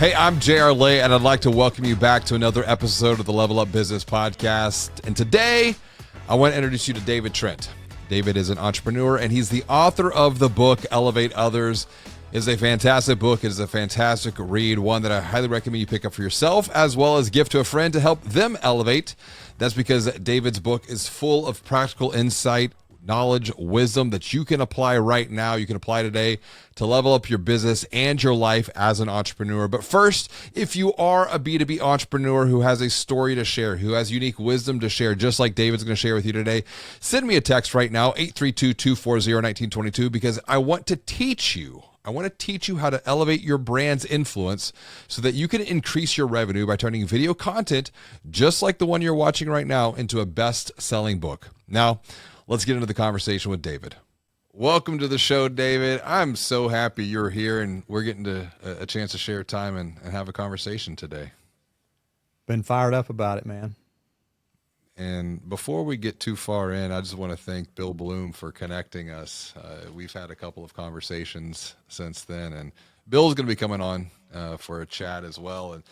Hey, I'm JR Lay, and I'd like to welcome you back to another episode of the Level Up Business Podcast. And today, I want to introduce you to David Trent. David is an entrepreneur, and he's the author of the book, Elevate Others. It is a fantastic book. It is a fantastic read, one that I highly recommend you pick up for yourself, as well as gift to a friend to help them elevate. That's because David's book is full of practical insight, knowledge, wisdom that you can apply right now. You can apply today to level up your business and your life as an entrepreneur. But first, if you are a B2B entrepreneur who has a story to share, who has unique wisdom to share, just like David's going to share with you today, send me a text right now, 832-240-1922, because I want to teach you. I want to teach you how to elevate your brand's influence so that you can increase your revenue by turning video content, just like the one you're watching right now, into a best-selling book. Now, let's get into the conversation with David. Welcome to the show, David. I'm so happy you're here and we're getting to a chance to share time and have a conversation today. Been fired up about it, man. And before we get too far in, I just want to thank Bill Bloom for connecting us. We've had a couple of conversations since then, and Bill's going to be coming on for a chat as well. And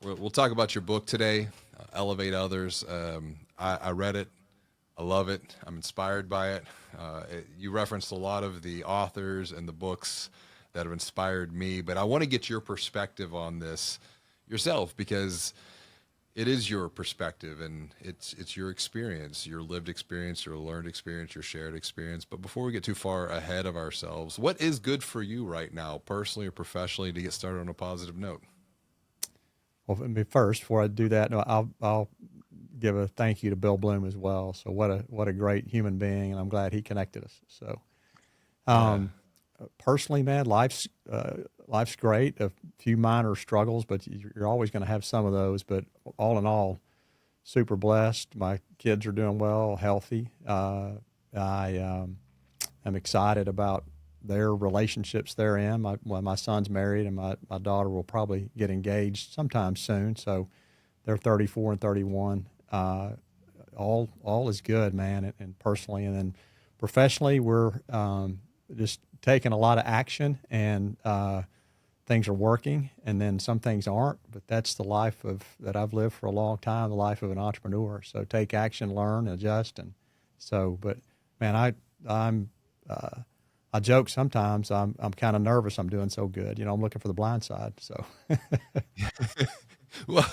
we'll talk about your book today, Elevate Others. I read it. I love it. I'm inspired by it. You referenced a lot of the authors and the books that have inspired me, but I want to get your perspective on this yourself, because it is your perspective and it's your experience, your lived experience, your learned experience, your shared experience. But before we get too far ahead of ourselves, what is good for you right now, personally or professionally, to get started on a positive note? Well, first, before I do that, I'll give a thank you to Bill Bloom as well. So what a great human being, and I'm glad he connected us. So, personally, man, life's great. A few minor struggles, but you're always going to have some of those. But all in all, super blessed. My kids are doing well, healthy. I am excited about their relationships they're in. My son's married, and my daughter will probably get engaged sometime soon. So they're 34 and 31. All is good, man, and personally, and then professionally, we're just taking a lot of action, and things are working, and then some things aren't. But that's the life that I've lived for a long time, the life of an entrepreneur. So take action, learn, adjust, and so. But man, I joke sometimes. I'm kind of nervous. I'm doing so good. I'm looking for the blind side. So. Well,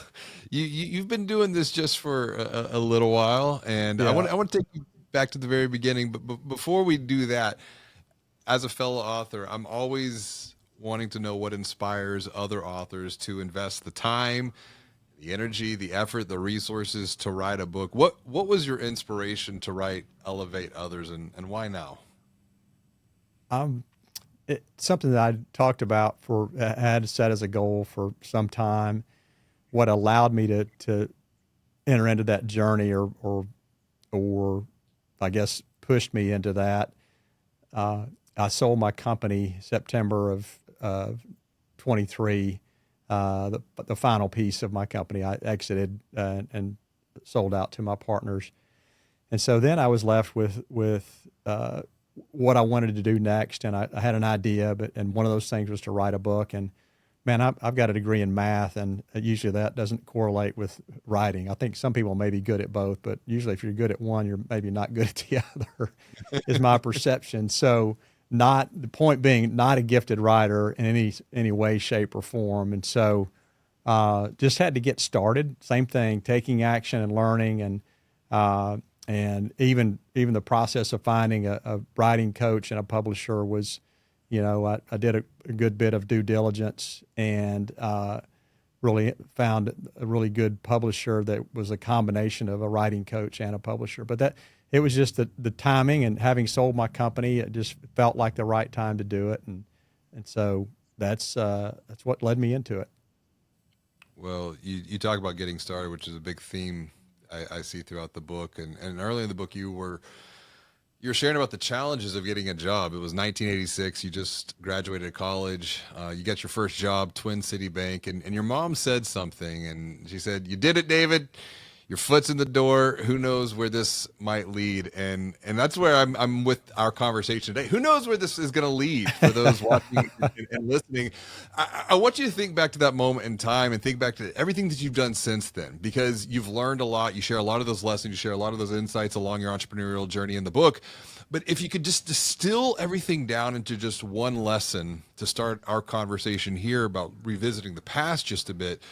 you've been doing this just for a little while, and yeah. I want to take you back to the very beginning. But before we do that, as a fellow author, I'm always wanting to know what inspires other authors to invest the time, the energy, the effort, the resources to write a book. What was your inspiration to write Elevate Others, and why now? It's something that I talked about had set as a goal for some time. What allowed me to enter into that journey, or I guess pushed me into that. I sold my company September of 23. The final piece of my company, I exited and sold out to my partners, and so then I was left with what I wanted to do next, and I had an idea, and one of those things was to write a book. And man, I've got a degree in math, and usually that doesn't correlate with writing. I think some people may be good at both, but usually if you're good at one, you're maybe not good at the other, is my perception. So the point being, not a gifted writer in any way, shape, or form. And so just had to get started. Same thing, taking action and learning, and even the process of finding a writing coach and a publisher was, I did a good bit of due diligence, and really found a really good publisher that was a combination of a writing coach and a publisher. But it was just the timing, and having sold my company, it just felt like the right time to do it, and so that's what led me into it. Well, you talk about getting started, which is a big theme I see throughout the book, and early in the book you're sharing about the challenges of getting a job. It was 1986. You just graduated college. You got your first job, Twin City Bank, and your mom said something, and she said, "You did it, David. your foot's in the door. Who knows where this might lead? And that's where I'm with our conversation today. Who knows where this is going to lead for those watching and listening? I want you to think back to that moment in time and think back to everything that you've done since then, because you've learned a lot. You share a lot of those lessons. You share a lot of those insights along your entrepreneurial journey in the book. But if you could just distill everything down into just one lesson to start our conversation here about revisiting the past just a bit,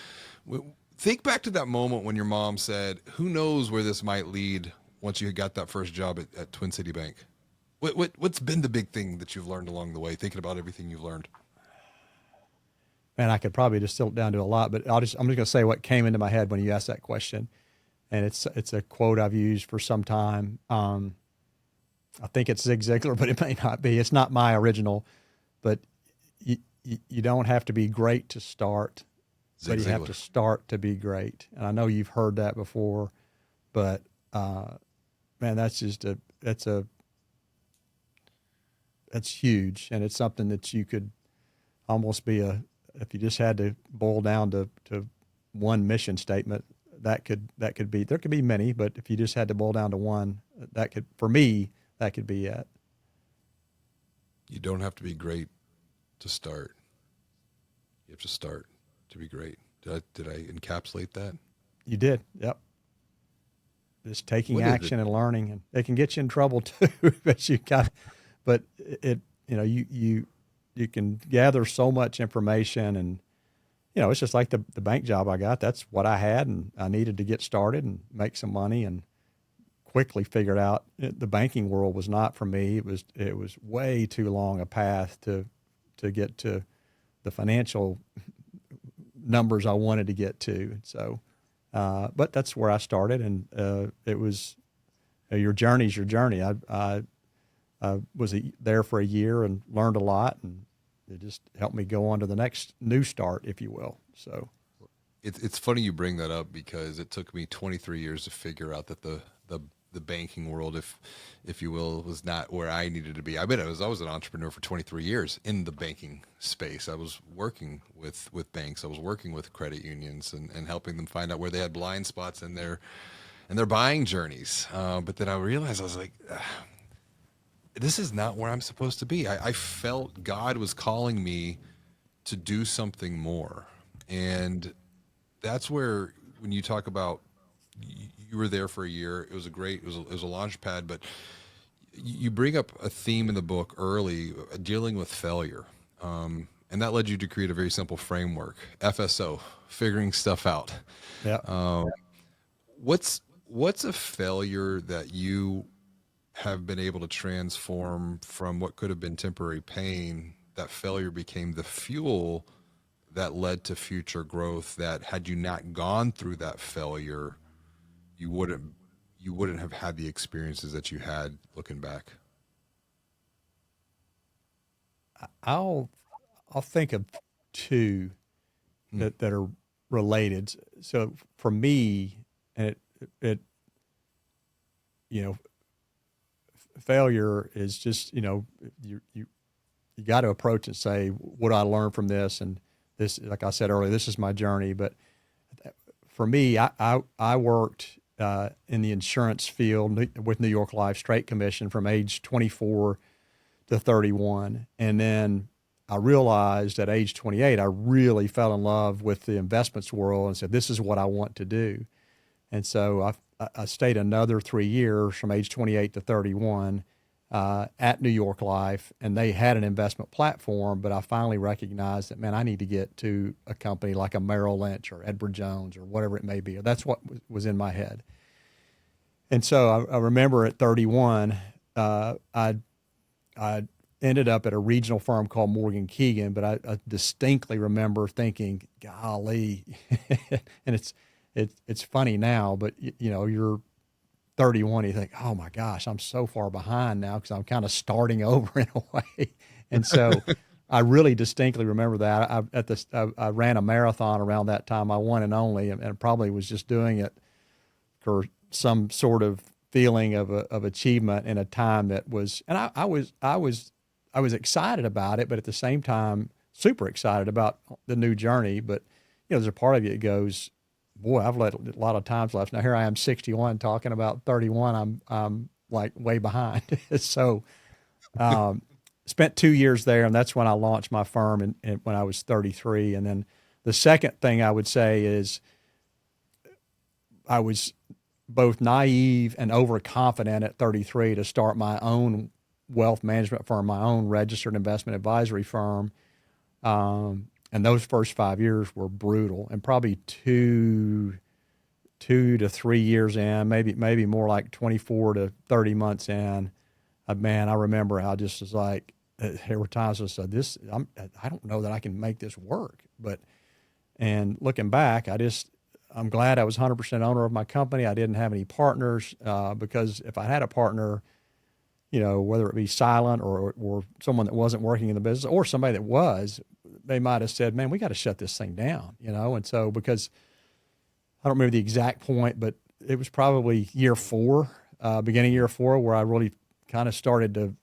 think back to that moment when your mom said, who knows where this might lead once you got that first job at Twin City Bank? What's been the big thing that you've learned along the way, thinking about everything you've learned? Man, I could probably distill it down to a lot, but I'm just going to say what came into my head when you asked that question. And it's a quote I've used for some time. I think it's Zig Ziglar, but it may not be. It's not my original, but you don't have to be great to start, but you have to start to be great. And I know you've heard that before, but man, that's huge. And it's something that you could almost be if you just had to boil down to one mission statement, that could be, there could be many, but if you just had to boil down to one, for me, that could be it. You don't have to be great to start. You have to start to be great. Did I encapsulate that? You did. Yep. Just taking action and learning, and it can get you in trouble too. But you can gather so much information, and it's just like the bank job I got. That's what I had, and I needed to get started and make some money, and quickly figured out the banking world was not for me. It was way too long a path to get to the financial numbers I wanted to get to. So, but that's where I started, and it was your journey's your journey. I was there for a year and learned a lot, and it just helped me go on to the next new start, if you will. So, it's funny you bring that up, because it took me 23 years to figure out that the banking world, if you will, was not where I needed to be. I was an entrepreneur for 23 years in the banking space. I was working with banks. I was working with credit unions and helping them find out where they had blind spots in their buying journeys. But then I realized, I was like, this is not where I'm supposed to be. I felt God was calling me to do something more. And that's where, when you talk about, you were there for a year. It was it was a launch pad, but you bring up a theme in the book early, dealing with failure. And that led you to create a very simple framework, FSO, figuring stuff out. Yeah. What's a failure that you have been able to transform from what could have been temporary pain? That failure became the fuel that led to future growth, that had you not gone through that failure, you wouldn't have had the experiences that you had looking back. I'll think of two that are related. So for me, and it failure is just, you got to approach it and say, what do I learn from this? And this, like I said earlier, this is my journey. But for me, I worked in the insurance field with New York Life Straight Commission from age 24 to 31. And then I realized at age 28, I really fell in love with the investments world and said, this is what I want to do. And so I stayed another 3 years from age 28 to 31 at New York Life, and they had an investment platform, but I finally recognized that, man, I need to get to a company like a Merrill Lynch or Edward Jones or whatever it may be. That's what was in my head. And so I remember at 31, I ended up at a regional firm called Morgan Keegan, but I distinctly remember thinking, golly, and it's funny now, but you're 31, you think, oh my gosh, I'm so far behind now because I'm kind of starting over in a way. And so I really distinctly remember that. I ran a marathon around that time, my one and only, and probably was just doing it for some sort of feeling of achievement in a time that was, and I was excited about it, but at the same time, super excited about the new journey. But there's a part of you that goes, boy, I've let a lot of times left. Now here I am, 61, talking about 31. I'm like way behind. So, spent 2 years there, and that's when I launched my firm, and when I was 33. And then the second thing I would say is I was both naive and overconfident at 33 to start my own wealth management firm, my own registered investment advisory firm. And those first 5 years were brutal, and probably two to 3 years in, maybe more like 24 to 30 months in, man, I remember how just was like, there were times I said, I don't know that I can make this work. And looking back, I'm glad I was 100% owner of my company. I didn't have any partners, because if I had a partner, whether it be silent or someone that wasn't working in the business or somebody that was, they might have said, man, we got to shut this thing down, And so, because I don't remember the exact point, but it was probably year 4, beginning year 4, where I really kind of started to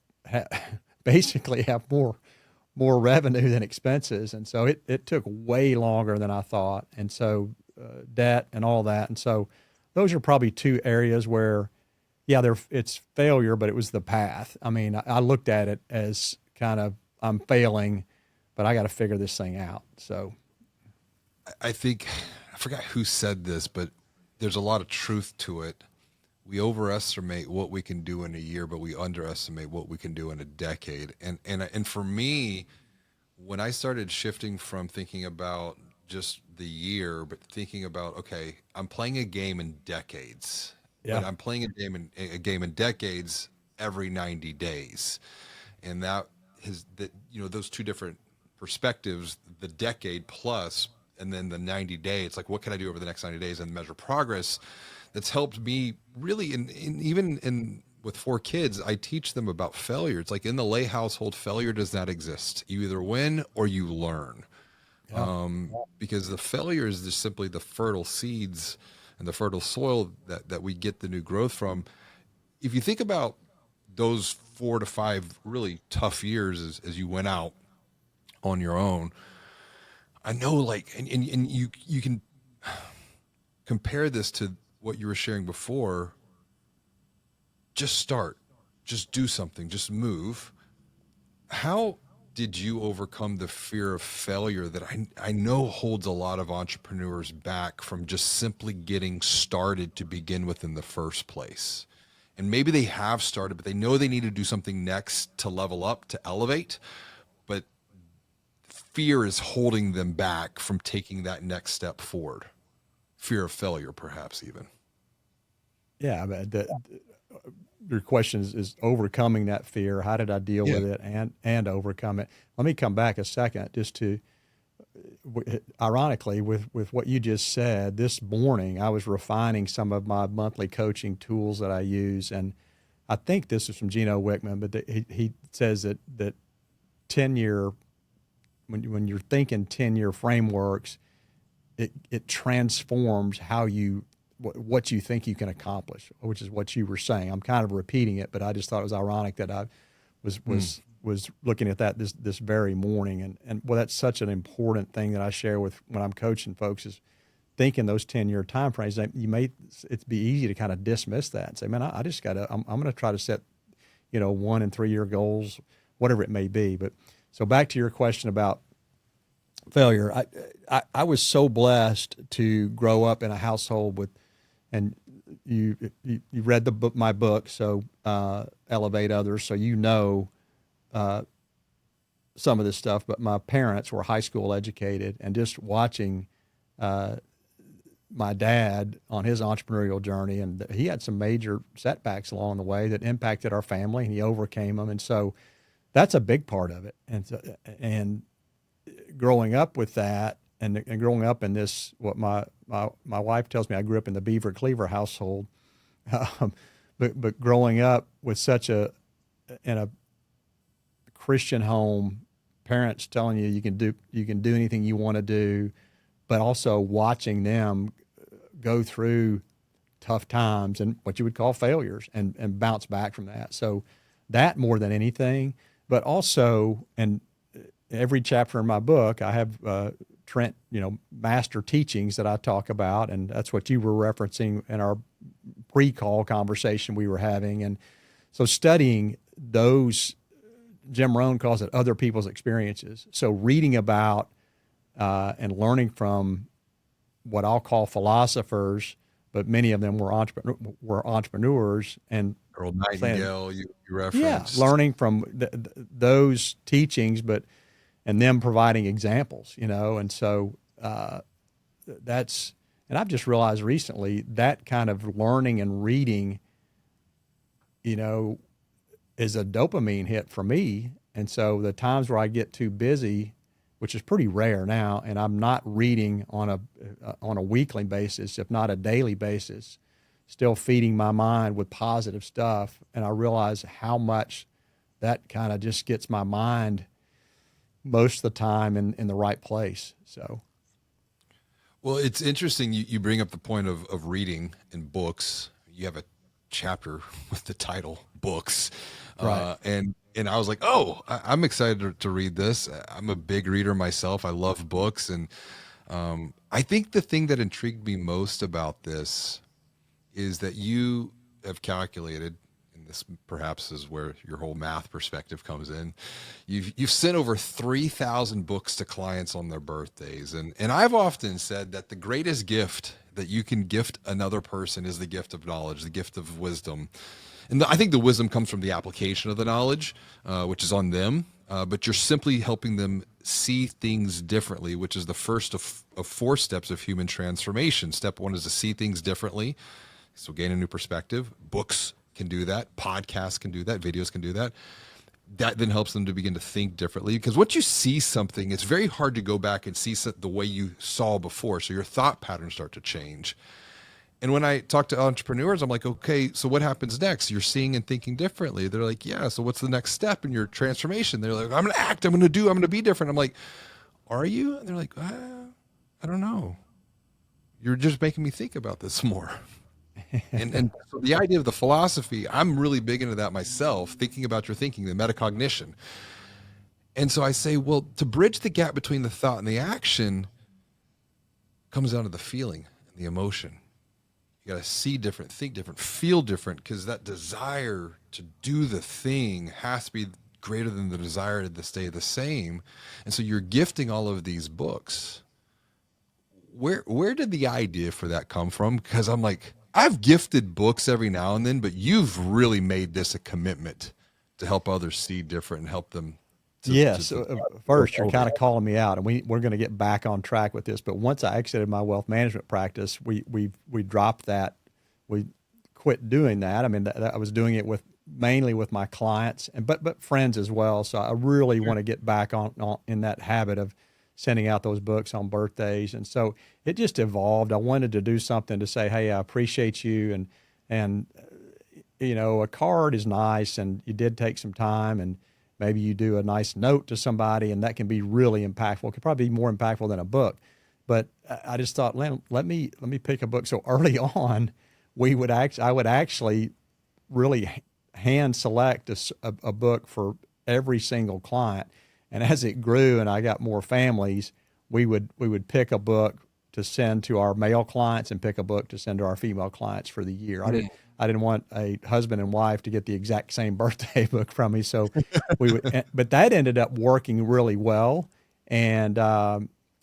basically have more revenue than expenses. And so it took way longer than I thought. And so debt and all that. And so those are probably 2 areas where, yeah, it's failure, but it was the path. I mean, I looked at it as kind of, I'm failing, but I got to figure this thing out. So I think, I forgot who said this, but there's a lot of truth to it. We overestimate what we can do in a year, but we underestimate what we can do in a decade. And for me, when I started shifting from thinking about just the year, but thinking about, okay, I'm playing a game in decades, yeah, but I'm playing a game in decades every 90 days. And that is that, those 2 different perspectives, the decade plus, and then the 90-day, it's like, what can I do over the next 90 days and measure progress? That's helped me really even with 4 kids, I teach them about failure. It's like in the Lay household, failure does not exist. You either win or you learn. yeah, Because the failure is just simply the fertile seeds and the fertile soil that we get the new growth from. If you think about those 4 to 5 really tough years as you went out on your own, I know, like, and you can compare this to what you were sharing before. Just start, just do something, just move. How did you overcome the fear of failure that I know holds a lot of entrepreneurs back from just simply getting started to begin with in the first place? And maybe they have started, but they know they need to do something next to level up, to elevate, but fear is holding them back from taking that next step forward. Fear of failure, perhaps even. yeah. Your question is overcoming that fear. How did I deal Yeah. with it and overcome it? Let me come back a second just to, ironically, with what you just said, this morning I was refining some of my monthly coaching tools that I use. And I think this is from Gino Wickman, but he says that 10-year, when you're thinking 10-year frameworks, it transforms how what you think you can accomplish, which is what you were saying. I'm kind of repeating it, but I just thought it was ironic that I was looking at that this very morning. And well, that's such an important thing that I share with when I'm coaching folks is thinking those 10-year time frames. It'd be easy to kind of dismiss that and say, man, I just I'm going to try to set, 1 and 3 year goals, whatever it may be. But so back to your question about failure. I was so blessed to grow up in a household with, and you read my book, so Elevate Others, so some of this stuff. But my parents were high school educated, and just watching my dad on his entrepreneurial journey, and he had some major setbacks along the way that impacted our family, and he overcame them, and so that's a big part of it. And growing up with that, and growing up in this, what my wife tells me, I grew up in the Beaver Cleaver household, but growing up with in a Christian home, parents telling you you can do anything you want to do, but also watching them go through tough times and what you would call failures and bounce back from that. So that more than anything, but also, and every chapter in my book, I have Trent, master teachings that I talk about, and that's what you were referencing in our pre-call conversation we were having. And so studying those, Jim Rohn calls it other people's experiences. So reading about and learning from what I'll call philosophers, but many of them were entrepreneurs, and Earl Nightingale, you yeah, referenced. learning from those teachings, and them providing examples, and so and I've just realized recently that kind of learning and reading, is a dopamine hit for me. And so the times where I get too busy, which is pretty rare now, and I'm not reading on a weekly basis, if not a daily basis, still feeding my mind with positive stuff. And I realize how much that kind of just gets my mind most of the time in the right place. So, Well, it's interesting. You bring up the point of reading in books. You have a chapter with the title books. Right. And I was like, oh, I'm excited to read this. I'm a big reader myself. I love books. And I think the thing that intrigued me most about this is that you have calculated, and this perhaps is where your whole math perspective comes in. You've sent over 3,000 books to clients on their birthdays. And I've often said that the greatest gift that you can gift another person is the gift of knowledge, the gift of wisdom. And I think the wisdom comes from the application of the knowledge, which is on them. But you're simply helping them see things differently, which is the first of 4 steps of human transformation. Step 1 is to see things differently. So gain a new perspective. Books can do that. Podcasts can do that. Videos can do that. That then helps them to begin to think differently. Because once you see something, it's very hard to go back and see the way you saw before. So your thought patterns start to change. And when I talk to entrepreneurs, I'm like, okay, so what happens next? You're seeing and thinking differently. They're like, yeah, so what's the next step in your transformation? They're like, I'm going to act, I'm going to be different. I'm like, are you? And they're like, I don't know. You're just making me think about this more. And so the idea of the philosophy, I'm really big into that myself, thinking about your thinking, the metacognition. And so I say, well, to bridge the gap between the thought and the action comes down to the feeling and the emotion. You got to see different, think different, feel different, because that desire to do the thing has to be greater than the desire to stay the same. And so you're gifting all of these books. Where did the idea for that come from? Because I'm like, I've gifted books every now and then, but you've really made this a commitment to help others see different and help them. Yes. First, you're kind of calling me out, and we're going to get back on track with this. But once I exited my wealth management practice, we dropped that. We quit doing that. I mean, I was doing it mainly with my clients, but friends as well. So I really want to get back on in that habit of sending out those books on birthdays. And so it just evolved. I wanted to do something to say, hey, I appreciate you, and a card is nice, and you did take some time, and maybe you do a nice note to somebody, and that can be really impactful. It could probably be more impactful than a book. But I just thought, let me pick a book. So early on, I would actually really hand select a book for every single client. And as it grew and I got more families, we would pick a book to send to our male clients and pick a book to send to our female clients for the year. I didn't want a husband and wife to get the exact same birthday book from me. So but that ended up working really well. And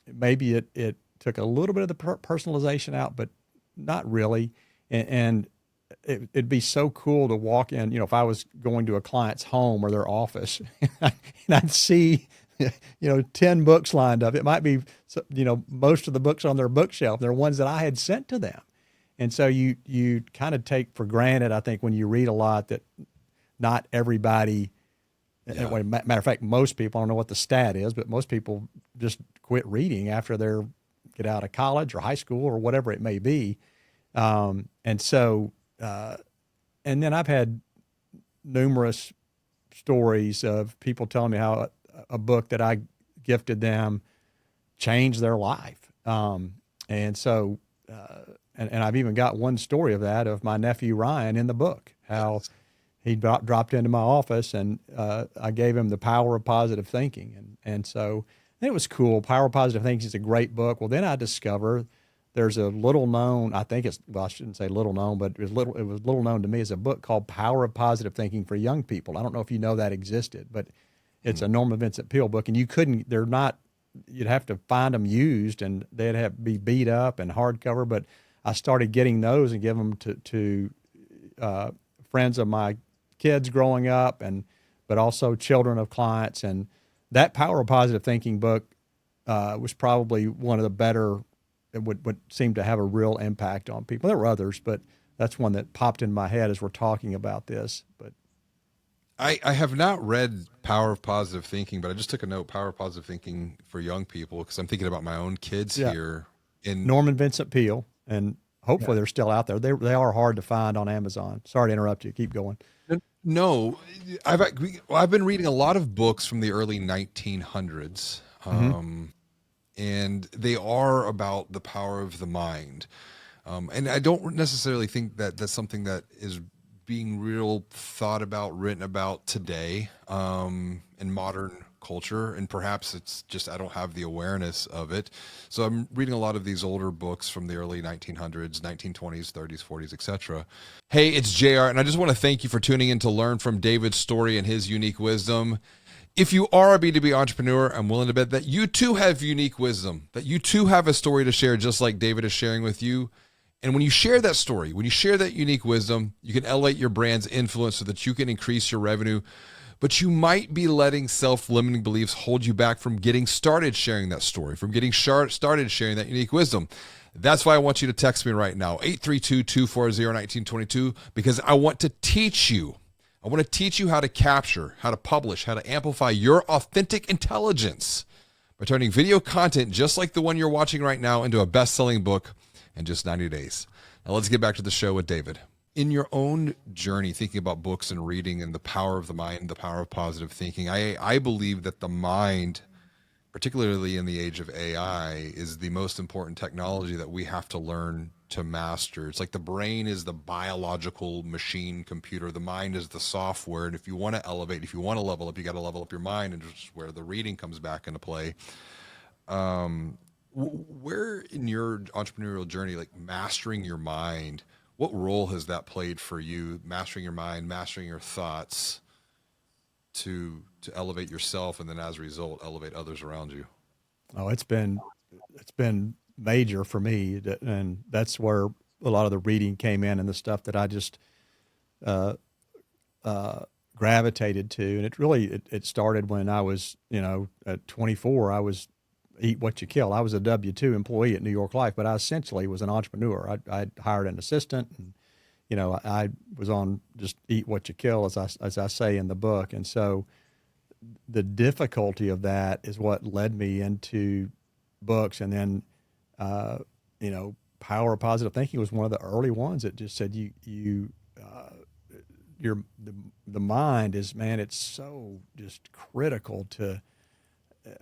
maybe it took a little bit of the personalization out, but not really. And it'd be so cool to walk in, if I was going to a client's home or their office and I'd see, 10 books lined up. It might be, most of the books on their bookshelf, they're ones that I had sent to them. And so you kind of take for granted, I think, when you read a lot, that not everybody, matter of fact, most people, I don't know what the stat is, but most people just quit reading after they get out of college or high school or whatever it may be. And so, and then I've had numerous stories of people telling me how a book that I gifted them changed their life. And so, and I've even got one story of that, of my nephew Ryan in the book, how he dropped into my office and I gave him the power of positive thinking. And so And it was cool. Power of Positive Thinking is a great book. Well, then I discovered there's a little known, I think it's, well, I shouldn't say little known, but it was little known to me, as a book called Power of Positive Thinking for Young People. I don't know if you know that existed, but it's a Norman Vincent Peale book, and you'd have to find them used, and they'd have to be beat up and hardcover. But I started getting those and giving them to friends of my kids growing up, but also children of clients. And that Power of Positive Thinking book was probably one of the better. It would seem to have a real impact on people. There were others, but that's one that popped in my head as we're talking about this. But I have not read Power of Positive Thinking, but I just took a note, Power of Positive Thinking for Young People, because I'm thinking about my own kids here. Norman Vincent Peale, and hopefully they're still out there. They are hard to find on Amazon. Sorry to interrupt you. Keep going. No, I've been reading a lot of books from the early 1900s. And they are about the power of the mind. And I don't necessarily think that that's something that is being real thought about, written about today in modern culture. And perhaps it's just, I don't have the awareness of it. So I'm reading a lot of these older books from the early 1900s, 1920s, 30s, 40s, etc. Hey, it's JR, and I just want to thank you for tuning in to learn from David's story and his unique wisdom. If you are a B2B entrepreneur, I'm willing to bet that you too have unique wisdom, that you too have a story to share, just like David is sharing with you. And when you share that story, when you share that unique wisdom, you can elevate your brand's influence so that you can increase your revenue. But you might be letting self-limiting beliefs hold you back from getting started sharing that story, from getting started sharing that unique wisdom. That's why I want you to text me right now, 832-240-1922, because I want to teach you. I want to teach you how to capture, how to publish, how to amplify your authentic intelligence by turning video content just like the one you're watching right now into a best-selling book in just 90 days. Now let's get back to the show with David. In your own journey, thinking about books and reading and the power of the mind, the power of positive thinking, I believe that the mind, particularly in the age of AI, is the most important technology that we have to learn to master. It's like the brain is the biological machine computer. The mind is the software. And if you want to elevate, if you want to level up, you got to level up your mind, and just where the reading comes back into play. Where in your entrepreneurial journey, like mastering your mind, what role has that played for you, mastering your mind, mastering your thoughts to elevate yourself, and then as a result, elevate others around you? Oh, it's been major for me, and that's where a lot of the reading came in, and the stuff that I just gravitated to. And it started when I was, at 24. I was eat what you kill. I was a W-2 employee at New York Life, but I essentially was an entrepreneur. I hired an assistant, and I was on just eat what you kill, as I say in the book. And so the difficulty of that is what led me into books. And then Power of Positive Thinking was one of the early ones that just said the mind is, man, it's so just critical to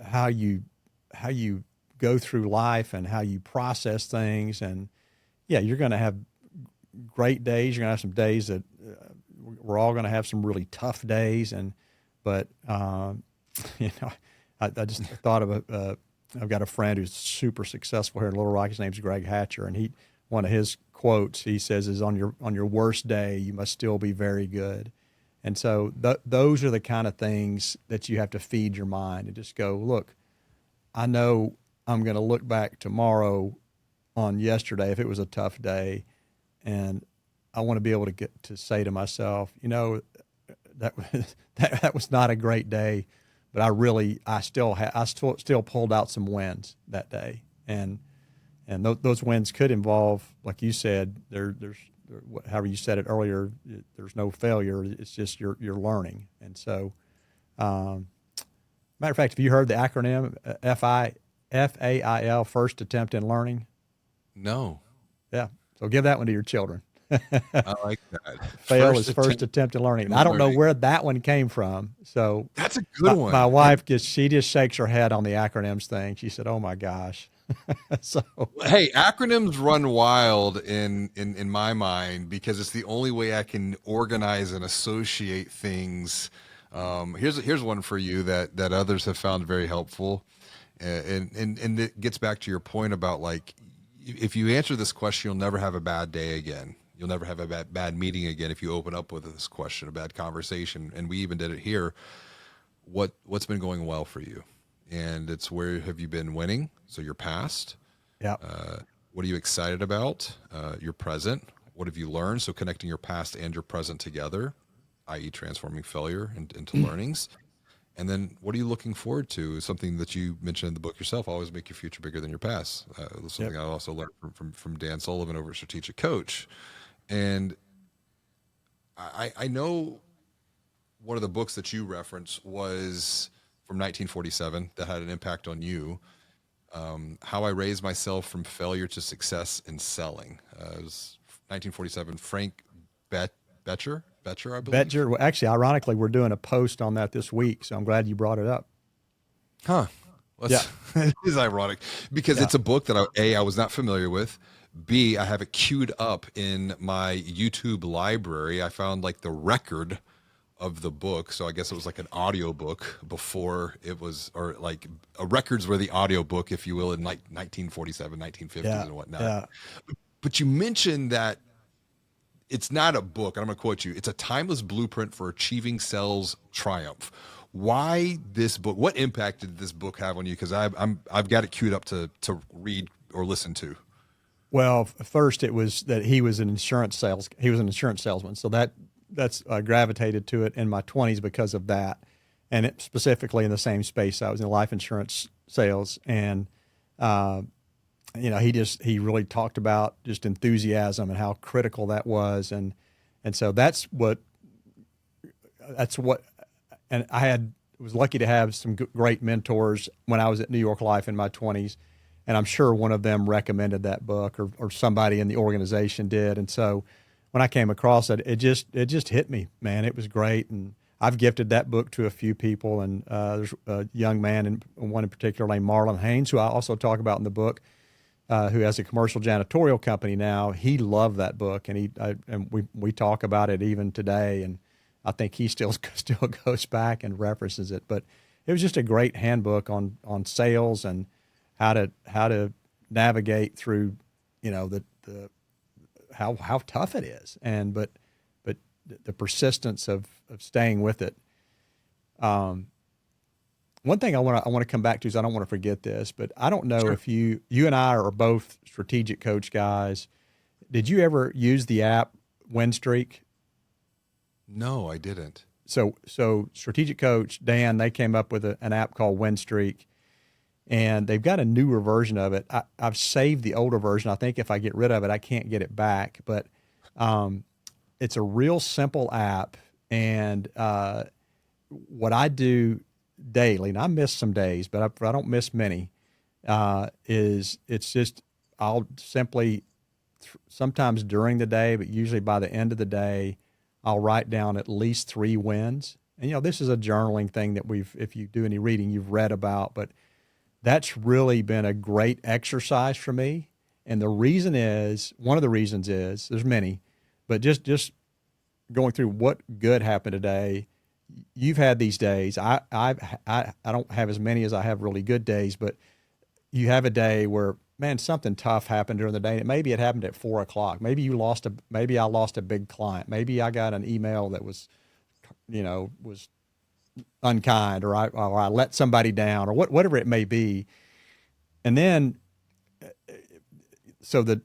how you go through life and how you process things. And yeah, you're going to have great days. You're going to have some days that we're all going to have some really tough days. But I just thought of I've got a friend who's super successful here in Little Rock. His name's Greg Hatcher, and one of his quotes he says is, on your worst day, you must still be very good. And so those are the kind of things that you have to feed your mind and just go, look, I know I'm going to look back tomorrow on yesterday if it was a tough day, and I want to be able to get to say to myself, that was not a great day, but I still pulled out some wins that day, and those wins could involve, like you said, there's however you said it earlier, there's no failure. It's just you're learning. And so, matter of fact, have you heard the acronym FAIL, First Attempt in Learning? No. Yeah. So give that one to your children. I like that. Fail is first attempt in learning. I don't know where that one came from. So that's a good one. My wife she just shakes her head on the acronyms thing. She said, "Oh my gosh." So hey, acronyms run wild in my mind, because it's the only way I can organize and associate things. Here's one for you that others have found very helpful. And it gets back to your point about like, if you answer this question, you'll never have a bad day again. You'll never have a bad meeting again if you open up with this question, a bad conversation. And we even did it here. What's been going well for you? And it's where have you been winning? So your past. Yeah. What are you excited about? Your present. What have you learned? So connecting your past and your present together, i.e. transforming failure into learnings. And then what are you looking forward to? Something that you mentioned in the book yourself, always make your future bigger than your past. Something I also learned from Dan Sullivan over at Strategic Coach. And I know one of the books that you referenced was from 1947 that had an impact on you. How I Raised Myself from Failure to Success in Selling. It was 1947. Frank Betcher, I believe. Betcher. Well, actually, ironically, we're doing a post on that this week, so I'm glad you brought it up. Huh. Yeah. It is ironic because it's a book that I was not familiar with. B, I have it queued up in my YouTube library. I found like the record of the book. So I guess it was like an audio book before it was, or like records were the audio book, if you will, in like 1947, 1950s and whatnot. Yeah. But you mentioned that it's not a book, and I'm going to quote you. It's a timeless blueprint for achieving sales triumph. Why this book? What impact did this book have on you? Because I've got it queued up to read or listen to. Well, first it was that he was an insurance salesman, so that's gravitated to it in my 20s because of that, and it specifically in the same space. I was in life insurance sales, and he really talked about just enthusiasm and how critical that was, and so that's what, and was lucky to have some great mentors when I was at New York Life in my 20s. And I'm sure one of them recommended that book, or somebody in the organization did. And so when I came across it, it just hit me, man. It was great. And I've gifted that book to a few people. And there's a young man, and one in particular named Marlon Haynes, who I also talk about in the book, who has a commercial janitorial company now. He loved that book, and we talk about it even today. And I think he still goes back and references it. But it was just a great handbook on sales and how to navigate through, the how tough it is, but the persistence of staying with it. One thing I want to come back to is I don't want to forget this, but I don't know if you and I are both strategic coach guys. Did you ever use the app WinStreak? No, I didn't. So Strategic Coach, Dan, they came up with an app called WinStreak. And they've got a newer version of it. I've saved the older version. I think if I get rid of it, I can't get it back. But it's a real simple app. And what I do daily, and I miss some days, but I don't miss many, is it's just I'll simply, sometimes during the day, but usually by the end of the day, I'll write down at least 3 wins. And, this is a journaling thing that if you do any reading, you've read about. But that's really been a great exercise for me. And one of the reasons is, there's many, but just going through what good happened today. You've had these days. I don't have as many as I have really good days, but you have a day where, man, something tough happened during the day. Maybe it happened at 4:00. Maybe maybe I lost a big client. Maybe I got an email that was unkind, or I let somebody down, or whatever it may be. And then, so that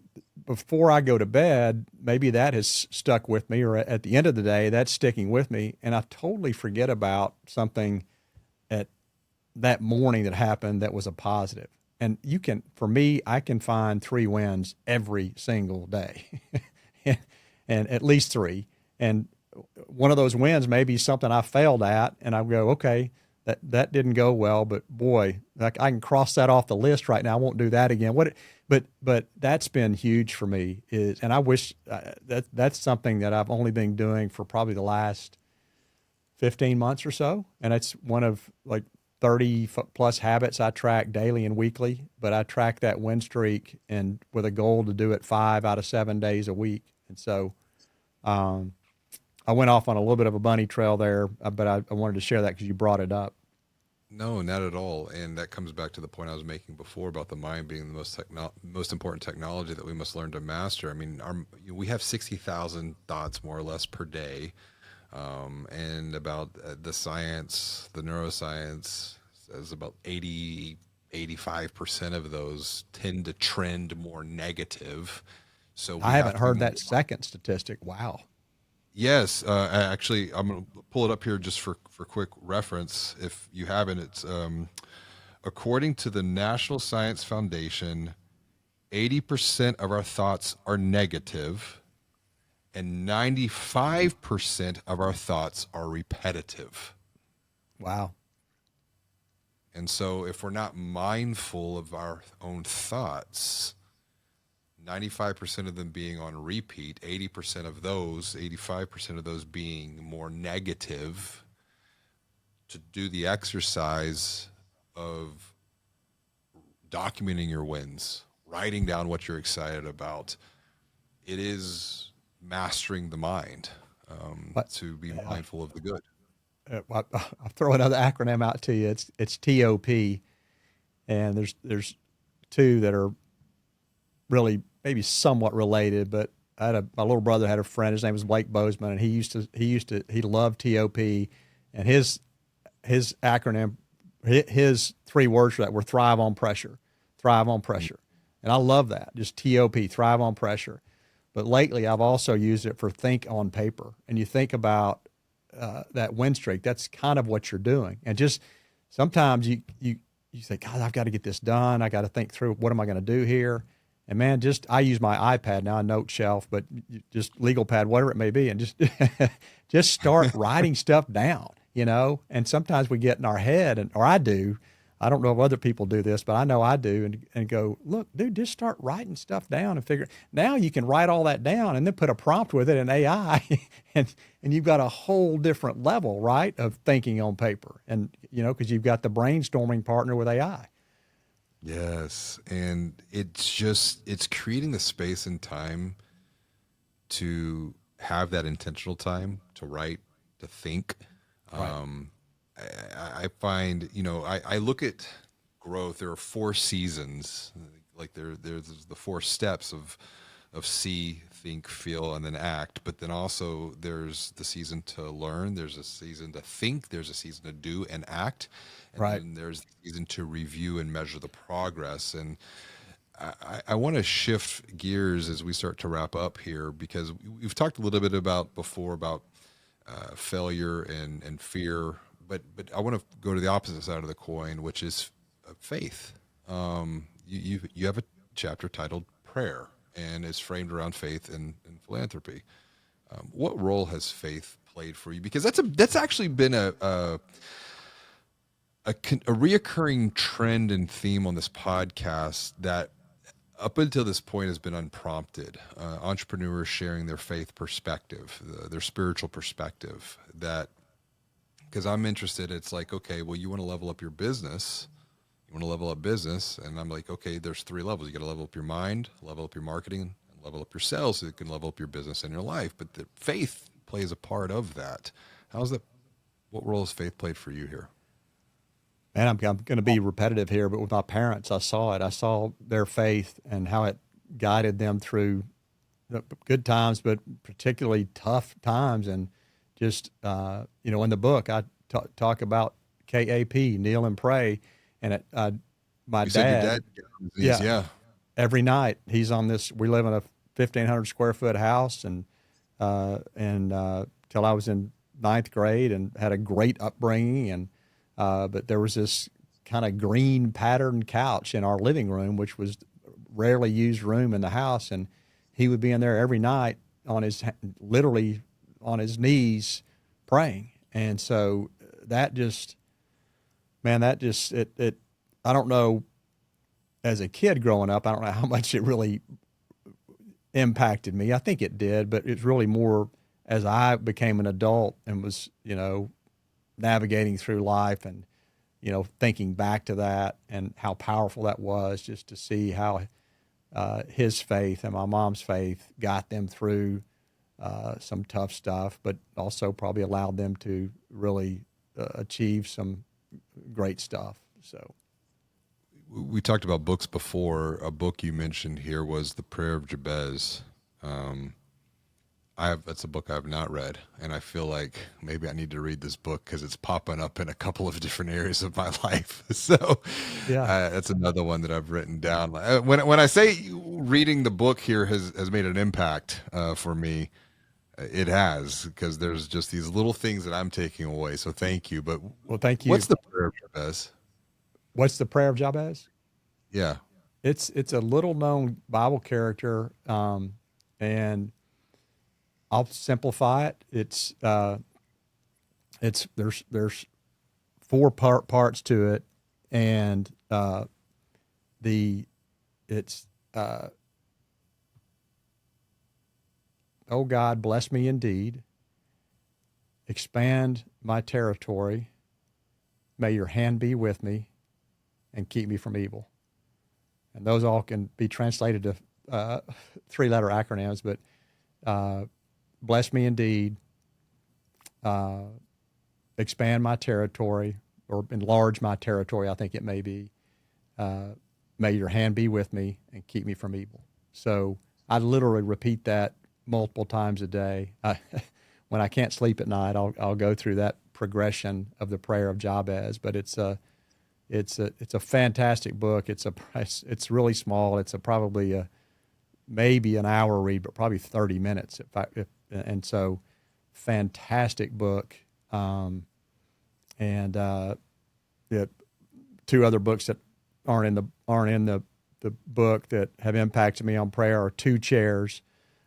before I go to bed, maybe that has stuck with me, or at the end of the day, that's sticking with me. And I totally forget about something at that morning that happened that was a positive. And for me, I can find 3 wins every single day and at least 3. And one of those wins may be something I failed at, and I go, okay, that didn't go well, but boy, I can cross that off the list right now. I won't do that again. But that's been huge for me, and I wish that's something that I've only been doing for probably the last 15 months or so. And it's one of like 30 plus habits I track daily and weekly, but I track that win streak and with a goal to do it 5 out of 7 days a week. And so, I went off on a little bit of a bunny trail there, but I wanted to share that because you brought it up. No, not at all. And that comes back to the point I was making before about the mind being the most important technology that we must learn to master. I mean, we have 60,000 thoughts more or less per day. And about the science, the neuroscience says about 85% of those tend to trend more negative. So I we have haven't to be heard more. that second statistic. Wow. Yes, actually, I'm going to pull it up here just for quick reference. If you haven't, it's according to the National Science Foundation, 80% of our thoughts are negative, and 95% of our thoughts are repetitive. Wow. And so, if we're not mindful of our own thoughts, 95% of them being on repeat, 80% of those, 85% of those being more negative, to do the exercise of documenting your wins, writing down what you're excited about. It is mastering the mind, But to be mindful of the good. I'll throw another acronym out to you. It's TOP, and there's two that are really maybe somewhat related. But my little brother had a friend. His name was Blake Bozeman, and he loved TOP, and his acronym, his three words for that were thrive on pressure, thrive on pressure. And I love that, just TOP, thrive on pressure. But lately, I've also used it for think on paper. And you think about that win streak, that's kind of what you're doing. And just sometimes you say, God, I've got to get this done. I got to think through, what am I going to do here? And man, I use my iPad now, a note shelf, but just legal pad, whatever it may be, and just start writing stuff down, And sometimes we get in our head, or I do. I don't know if other people do this, but I know I do, and go, look, dude, just start writing stuff down and figure. Now you can write all that down and then put a prompt with it in AI, and you've got a whole different level, right, of thinking on paper, and because you've got the brainstorming partner with AI. Yes, and it's creating the space and time to have that intentional time to write, to think. Right. I find, I look at growth. There are four seasons, like there's the four steps of see, think, feel, and then act. But then also there's the season to learn. There's a season to think. There's a season to do and act. And Right. then there's the season to review and measure the progress. And I want to shift gears as we start to wrap up here, because we've talked a little bit before about failure and fear, but I want to go to the opposite side of the coin, which is faith. You have a chapter titled Prayer, and it's framed around faith and philanthropy. What role has faith played for you? Because that's actually been a reoccurring trend and theme on this podcast that up until this point has been unprompted. Entrepreneurs sharing their faith perspective, their spiritual perspective. That, because I'm interested, it's like, okay, well, you want to level up your business, and I'm like, okay, there's three levels. You got to level up your mind, level up your marketing, and level up your sales, so you can level up your business and your life. But the faith plays a part of that. How's that? What role has faith played for you here? Man, I'm going to be repetitive here, but with my parents, I saw it. I saw their faith and how it guided them through the good times, but particularly tough times. And just, in the book, I talk about KAP, kneel and pray. And my You said your dad, yeah. every night he's on this. We live in a 1,500 square foot house, and till I was in ninth grade, and had a great upbringing. And but there was this kind of green patterned couch in our living room, which was rarely used room in the house, and he would be in there every night literally on his knees praying. And so that just, man, it I don't know, as a kid growing up, I don't know how much it really impacted me. I think it did, but it's really more as I became an adult and was, navigating through life, and thinking back to that and how powerful that was, just to see how his faith and my mom's faith got them through some tough stuff, but also probably allowed them to really achieve some great stuff. So We talked about books before. A book you mentioned here was The Prayer of Jabez. That's a book I've not read, and I feel like maybe I need to read this book because it's popping up in a couple of different areas of my life. So yeah, that's another one that I've written down. When I say reading the book here has made an impact for me, it has, because there's just these little things that I'm taking away. So thank you. But well, thank you. what's the Prayer of Jabez? What's the prayer of Jabez? Yeah. It's a little known Bible character, and I'll simplify it. There's four parts to it, and it's oh God, bless me indeed, expand my territory, may your hand be with me, and keep me from evil. And those all can be translated to three-letter acronyms, but bless me indeed, expand my territory, or enlarge my territory, I think it may be. May your hand be with me and keep me from evil. So I literally repeat that multiple times a day. When I can't sleep at night, I'll go through that progression of the prayer of Jabez. But it's a fantastic book. It's really small. It's probably maybe an hour read, but probably 30 minutes. And so fantastic book. And two other books that aren't in the book that have impacted me on prayer are Two Chairs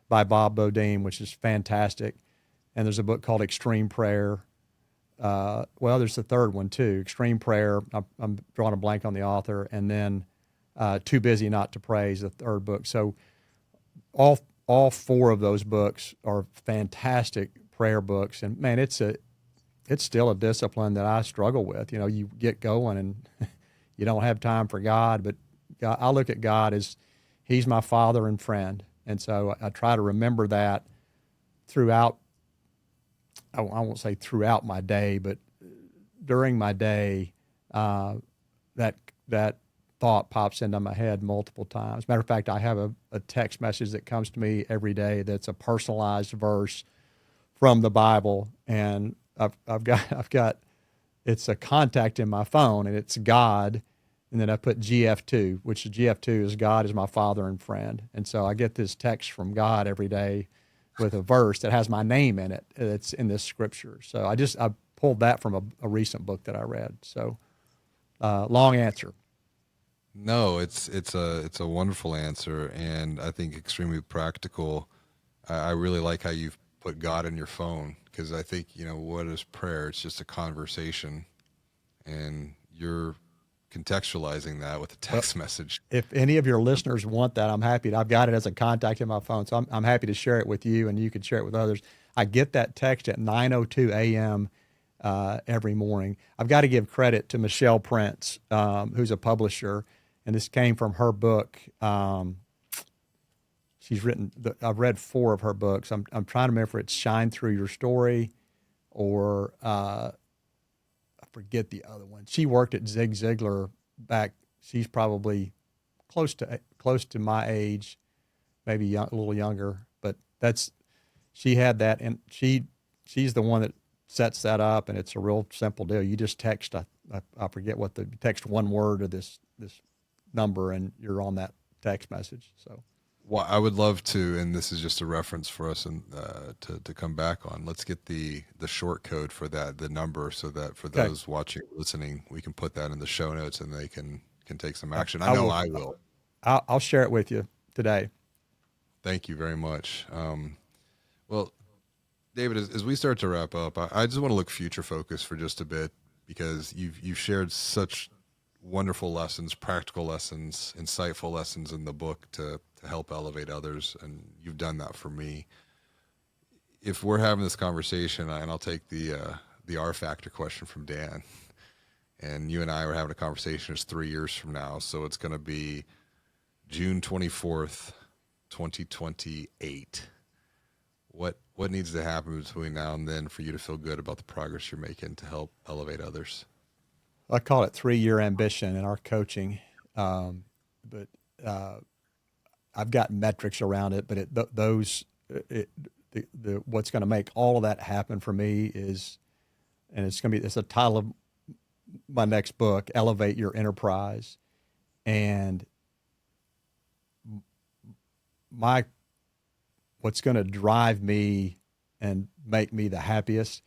by Bob Bodine, which is fantastic. And there's a book called Extreme Prayer. Well, there's the third one too, Extreme Prayer. I'm drawing a blank on the author. And then Too Busy Not to Pray is the third book. So all four of those books are fantastic prayer books. And man, it's still a discipline that I struggle with. You get going and you don't have time for God, but I look at God as He's my Father and friend. And so I try to remember that throughout, I won't say throughout my day, but during my day, that thought pops into my head multiple times. Matter of fact, I have a text message that comes to me every day that's a personalized verse from the Bible, and I've got it's a contact in my phone, and it's God, and then I put GF2, which GF2 is God is my Father and friend. And so I get this text from God every day with a verse that has my name in it. It's in this scripture. So I pulled that from a recent book that I read. So long answer. No, it's a wonderful answer, and I think extremely practical. I really like how you've put God in your phone, because I think, what is prayer? It's just a conversation, and you're contextualizing that with a text message. If any of your listeners want that, I'm happy. I've got it as a contact in my phone, so I'm happy to share it with you, and you can share it with others. I get that text at 9:02 a.m. Every morning. I've got to give credit to Michelle Prince, who's a publisher, and this came from her book. She's written. I've read 4 of her books. I'm trying to remember if it's Shine Through Your Story, or I forget the other one. She worked at Zig Ziglar back. She's probably close to my age, maybe a little younger. But she had that, and she's the one that sets that up, and it's a real simple deal. You just text. I forget text one word of this number, and you're on that text message. So. Well, I would love to, and this is just a reference for us, and to come back on. Let's get the short code for that, the number, so that for those watching, listening, we can put that in the show notes, and they can take some action. I will. I'll share it with you today. Thank you very much. Well, David, as we start to wrap up, I just want to look future focused for just a bit, because you've shared such wonderful lessons, practical lessons, insightful lessons in the book to help elevate others, and you've done that for me. If we're having this conversation, and I'll take the R factor question from Dan, and you and I were having a conversation, it's 3 years from now, so it's going to be June 24th, 2028. What needs to happen between now and then for you to feel good about the progress you're making to help elevate others? I call it 3-year ambition in our coaching. But I've got metrics around it, but what's going to make all of that happen for me is, and it's the title of my next book, Elevate Your Enterprise. And what's going to drive me and make me the happiest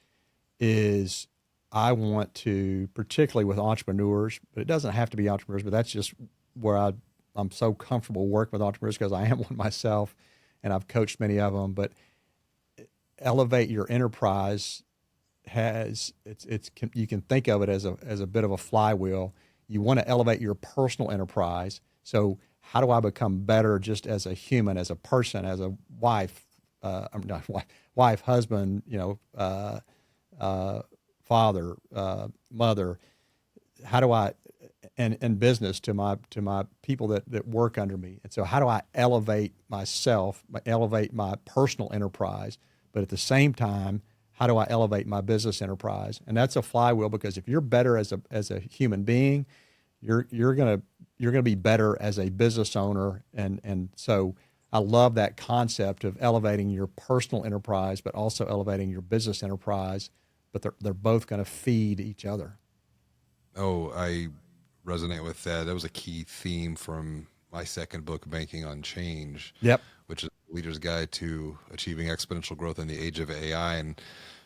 is I want to, particularly with entrepreneurs, but it doesn't have to be entrepreneurs, but that's just where I'm so comfortable working with entrepreneurs because I am one myself and I've coached many of them. But Elevate Your Enterprise you can think of it as a bit of a flywheel. You want to elevate your personal enterprise. So how do I become better just as a human, as a person, as a wife, wife, husband, father, mother? How do I, and business to my people that work under me? And so how do I elevate myself, elevate my personal enterprise, but at the same time, how do I elevate my business enterprise? And that's a flywheel, because if you're better as a human being, you're gonna be better as a business owner. And so I love that concept of elevating your personal enterprise, but also elevating your business enterprise. But they're both going to feed each other. Oh, I resonate with that. That was a key theme from my second book, Banking on Change. Yep. Which is Leader's Guide to Achieving Exponential Growth in the Age of AI. And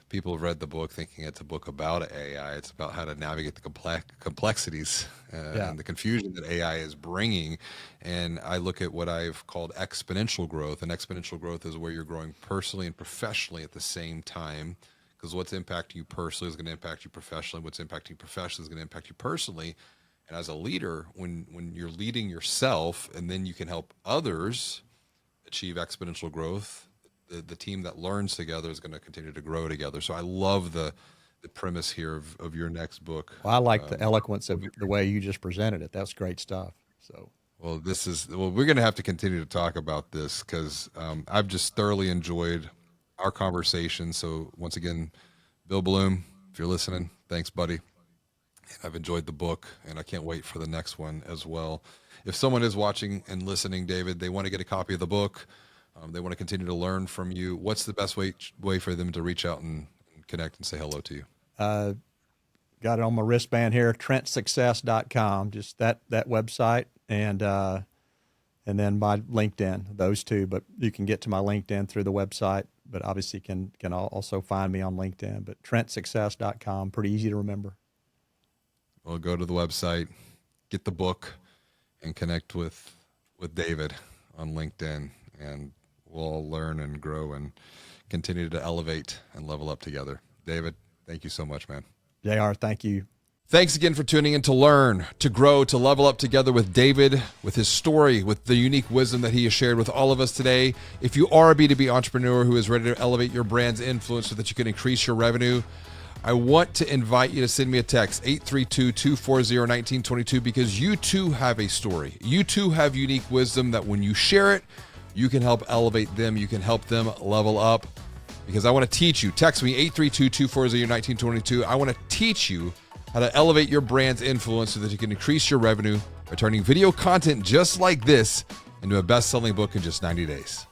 people have read the book thinking it's a book about AI. It's about how to navigate the complexities and the confusion that AI is bringing. And I look at what I've called exponential growth. And exponential growth is where you're growing personally and professionally at the same time. Because what's impacting you personally is going to impact you professionally. What's impacting you professionally is going to impact you personally. And as a leader, when you're leading yourself, and then you can help others achieve exponential growth, the team that learns together is going to continue to grow together. So I love the premise here of your next book. Well, I like the eloquence of the way you just presented it. That's great stuff. So, well, we're going to have to continue to talk about this, because I've just thoroughly enjoyed our conversation. So once again, Bill Bloom, if you're listening, thanks, buddy. And I've enjoyed the book, and I can't wait for the next one as well. If someone is watching and listening, David, they want to get a copy of the book, they want to continue to learn from you, what's the best way for them to reach out and connect and say hello to you? Got it on my wristband here, trentsuccess.com, just that website, and then my LinkedIn, those two. But you can get to my LinkedIn through the website, but obviously can also find me on LinkedIn. But trentsuccess.com, pretty easy to remember. Well, go to the website, get the book, and connect with David on LinkedIn, and we'll all learn and grow and continue to elevate and level up together. David, thank you so much, man. JR, thank you. Thanks again for tuning in to learn, to grow, to level up together with David, with his story, with the unique wisdom that he has shared with all of us today. If you are a B2B entrepreneur who is ready to elevate your brand's influence so that you can increase your revenue, I want to invite you to send me a text, 832-240-1922, because you too have a story. You too have unique wisdom that when you share it, you can help elevate them. You can help them level up, because I want to teach you. Text me, 832-240-1922. I want to teach you how to elevate your brand's influence so that you can increase your revenue by turning video content just like this into a best-selling book in just 90 days.